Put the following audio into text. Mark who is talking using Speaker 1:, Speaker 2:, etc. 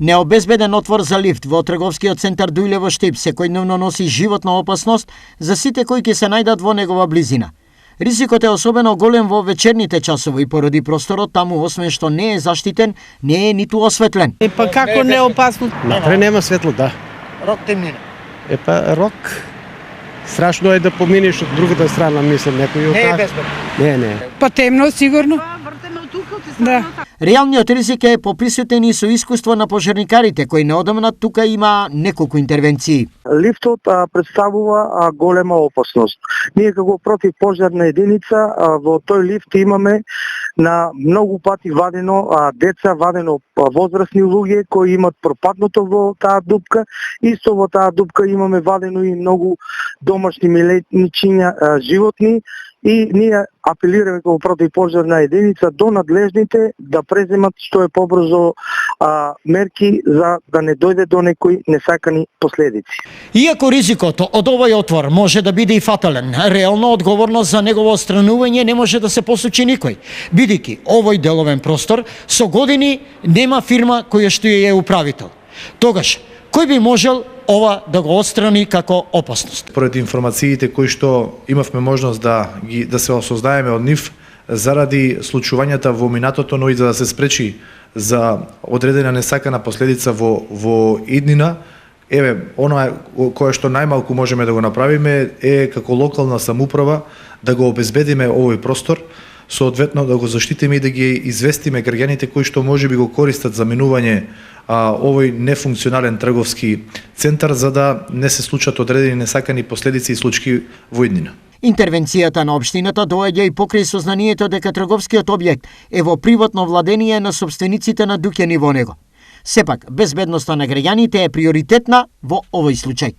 Speaker 1: Необезбеден отвор за лифт во трговскиот центар Дујлево Штип секојдневно носи животна опасност за сите кои ќе се најдат во негова близина. Ризикот е особено голем во вечерните часови и поради просторот таму освен што не е заштитен, не е ниту осветлен.
Speaker 2: Па како не е опасно?
Speaker 3: Натре нема светло, да.
Speaker 1: Рок темнина.
Speaker 3: Рок. Страшно е да поминеш од другата страна, мислам, некој од
Speaker 1: Не е
Speaker 3: таа.
Speaker 1: безбедно.
Speaker 3: Не.
Speaker 2: Па темно сигурно. Да.
Speaker 1: Реалниот ризик е поприсутен и со искуство на пожарникарите кои неодамна тука има неколку интервенции.
Speaker 4: Лифтот представува голема опасност. Ние како противпожарна единица во тој лифт имаме на многу пати вадено деца, вадено возрастни луѓе кои имат пропаднато во таа дупка. Исто во таа дупка имаме вадено и многу домашни милетничиња животни. И ние апелираме како противпожарна единица до надлежните да преземат што е побрзо мерки за да не дојде до некои несакани последици.
Speaker 1: Иако ризикот од овој отвор може да биде и фатален, реално одговорност за негово отстранување не може да се посочи никој, бидејќи овој деловен простор со години нема фирма која што ја е управител. Тогаш, кој би можел ова да го отстрани како опасност?
Speaker 5: Поред информациите кои што имавме можност да се осознаеме од нив заради случувањата во минатото, но и за да се спречи за одредена несакана последица во иднина, она кое што најмалку можеме да го направиме е како локална самоуправа да го обезбедиме овој простор, соодветно да го заштитиме и да ги известиме граѓаните кои што можеби го користат за минување овој нефункционален трговски центар за да не се случат одредени несакани последици и случаи во иднина.
Speaker 1: Интервенцијата на општината доаѓа и покрај сознанието дека трговскиот објект е во приватно владение на сопствениците на дуќани во него. Сепак, безбедноста на граѓаните е приоритетна во овој случај.